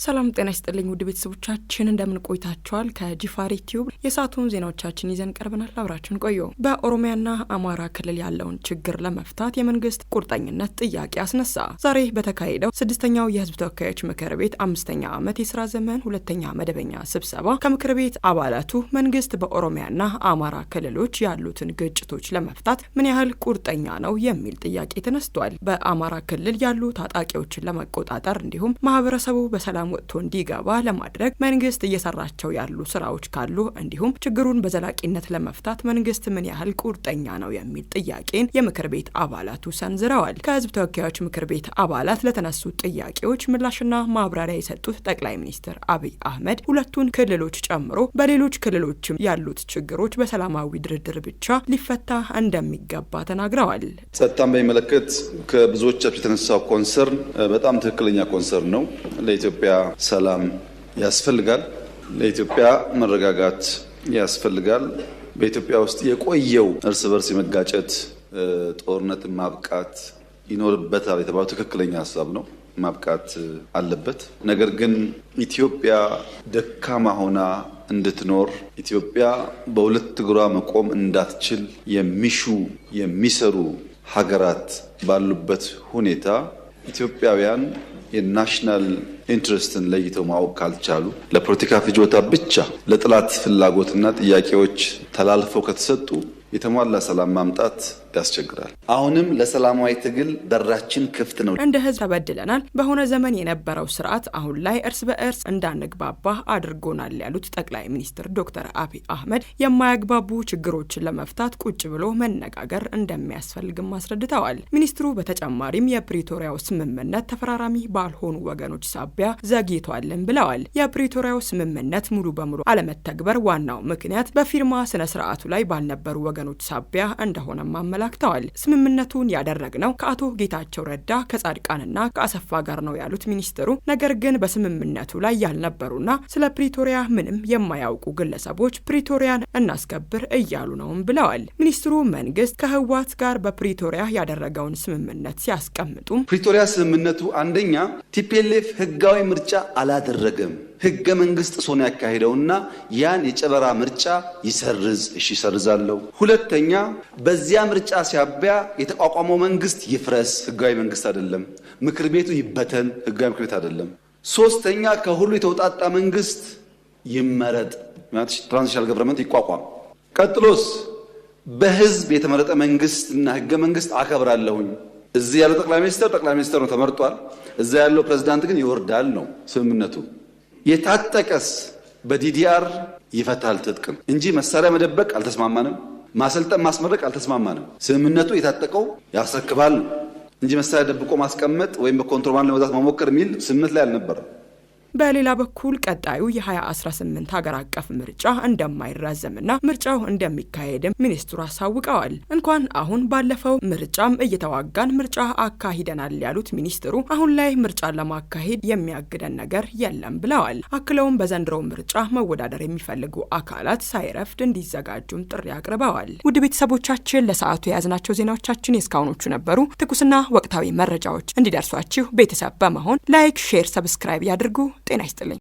ሰላም ጤና ይስጥልኝ ውድ ቤተሰቦቻችን እንደምን ቆይታችኋል? ከጂፋሪ ቲዩብ የሳቱን ዜናዎቻችን ይዘን ቀርበናል። አብራችሁን ቆዩ። በኦሮሚያና አማራ ክልል ያለውን ችግር ለመፍታት የመንግስት ቁርጠኝነት ጥያቄ አስነሳ። ዛሬ በተካሄደው ስድስተኛው የህዝብ ተወካዮች ምክር ቤት 5ኛ ዓመት የሥራ ዘመን ሁለተኛ መደበኛ ስብሰባ ከምክር ቤት አባላቱ መንግስት በኦሮሚያና አማራ ክልሎች ያሉትን ግጭቶች ለመፍታት ምን ያህል ቁርጠኛ ነው የሚል ጥያቄ ተነስቷል። በአማራ ክልል ያሉ ታጣቂዎችን ለመቆጣጠር እንዲሁም ማህበረሰቡ በሰላም ወጥቶ እንዲገባ ለማድረግ መንግስት እየሰራቸው ያሉ ስራዎች ካሉ እንዲሁም ችግሩን በዘላቂነት ለመፍታት መንግስት ምን ያህል ቁርጠኛ ነው የሚል ጥያቄን የምክር ቤት አባላቱ ሰንዝረዋል። ከህዝብ ተወካዮች ምክር ቤት አባላት ለተነሱ ጥያቄዎች ምላሽና ማብራሪያ የሰጡት ጠቅላይ ሚኒስትር አብይ አህመድ ሁለቱን ክልሎች ጨምሮ በሌሎች ክልሎችም ያሉት ችግሮች በሰላማዊ ድርድር ብቻ ሊፈታ እንደሚገባ ተናግረዋል። ጸጥታን በሚመለከት ከብዙዎቻችሁ የተነሳው ኮንሰርን በጣም ትክክለኛ ኮንሰርን ነው። ለኢትዮጵያ ሰላም ያስፈልጋል። ለኢትዮጵያ መረጋጋት ያስፈልጋል። በኢትዮጵያ ውስጥ የቆየው እርስ በርስ የመጋጨት ጦርነት ማብቃት ይኖርበታል የተባለው ትክክለኛ ሀሳብ ነው። ማብቃት አለበት። ነገር ግን ኢትዮጵያ ደካማ ሆና እንድትኖር ኢትዮጵያ በሁለት እግሯ መቆም እንዳትችል የሚሰሩ ሀገራት ባሉበት ሁኔታ ኢትዮጵያውያን የናሽናል ኢንትረስትን ለይተው ማወቅ ካልቻሉ ለፖለቲካ ፍጆታ ብቻ ለጥላት ፍላጎትና ጥያቄዎች ተላልፈው ከተሰጡ የተሟላ ሰላም ማምጣት ያስቸግራል። አሁንም ለሰላማዊ ትግል በራችን ክፍት ነው። እንደ ህዝብ ተበድለናል። በሆነ ዘመን የነበረው ስርዓት አሁን ላይ እርስ በእርስ እንዳንግባባ አድርጎናል ያሉት ጠቅላይ ሚኒስትር ዶክተር አብይ አህመድ የማያግባቡ ችግሮችን ለመፍታት ቁጭ ብሎ መነጋገር እንደሚያስፈልግም አስረድተዋል። ሚኒስትሩ በተጨማሪም የፕሪቶሪያው ስምምነት ተፈራራሚ ባልሆኑ ወገኖች ሳቢያ ዘግይቷልን ብለዋል። የፕሪቶሪያው ስምምነት ሙሉ በሙሉ አለመተግበር ዋናው ምክንያት በፊርማ ስነ ስርዓቱ ላይ ባልነበሩ ወገኖች ሳቢያ እንደሆነም አመላክተዋል። ስምምነቱን ያደረግነው ከአቶ ጌታቸው ረዳ ከጻድቃንና ከአሰፋ ጋር ነው ያሉት ሚኒስትሩ፣ ነገር ግን በስምምነቱ ላይ ያልነበሩና ስለ ፕሪቶሪያ ምንም የማያውቁ ግለሰቦች ፕሪቶሪያን እናስከብር እያሉ ነውም ብለዋል። ሚኒስትሩ መንግስት ከህወሓት ጋር በፕሪቶሪያ ያደረገውን ስምምነት ሲያስቀምጡም ፕሪቶሪያ ስምምነቱ አንደኛ ቲፒኤልኤፍ ህጋዊ ምርጫ አላደረገም፣ ህገ መንግስት ሶን ያካሄደውና ያን የጨበራ ምርጫ ይሰርዝ። እሺ ይሰርዛለሁ። ሁለተኛ በዚያ ምርጫ ሲያበያ የተቋቋመው መንግስት ይፍረስ፣ ህጋዊ መንግስት አይደለም። ምክር ቤቱ ይበተን፣ ህጋዊ ምክር ቤት አይደለም። ሶስተኛ ከሁሉ የተውጣጣ መንግስት ይመረጥ፣ ትራንዚሽናል ገቨርንመንት ይቋቋም። ቀጥሎስ በህዝብ የተመረጠ መንግስትና ህገ መንግስት አከብራለሁኝ። እዚህ ያለው ጠቅላይ ሚኒስትር ነው ተመርጧል። እዛ ያለው ፕሬዝዳንት ግን ይወርዳል ነው ስምምነቱ። የታጠቀስ በዲዲአር ይፈታል ትጥቅም እንጂ መሳሪያ መደበቅ አልተስማማንም። ማሰልጠን ማስመረቅ አልተስማማንም። ስምምነቱ የታጠቀው ያስረክባል እንጂ መሳሪያ ደብቆ ማስቀመጥ ወይም በኮንትሮባንድ ለመግዛት መሞከር የሚል ስምምነት ላይ አልነበረም። በሌላ በኩል ቀጣዩ የ2018 ሀገር አቀፍ ምርጫ እንደማይራዘምና ምርጫው እንደሚካሄድም ሚኒስትሩ አሳውቀዋል። እንኳን አሁን ባለፈው ምርጫም እየተዋጋን ምርጫ አካሂደናል ያሉት ሚኒስትሩ አሁን ላይ ምርጫን ለማካሄድ የሚያግደን ነገር የለም ብለዋል። አክለውም በዘንድሮው ምርጫ መወዳደር የሚፈልጉ አካላት ሳይረፍድ እንዲዘጋጁም ጥሪ አቅርበዋል። ውድ ቤተሰቦቻችን ለሰዓቱ የያዝናቸው ዜናዎቻችን የእስካሁኖቹ ነበሩ። ትኩስና ወቅታዊ መረጃዎች እንዲደርሷችሁ ቤተሰብ በመሆን ላይክ፣ ሼር፣ ሰብስክራይብ ያድርጉ። ጤና ይስጥልኝ።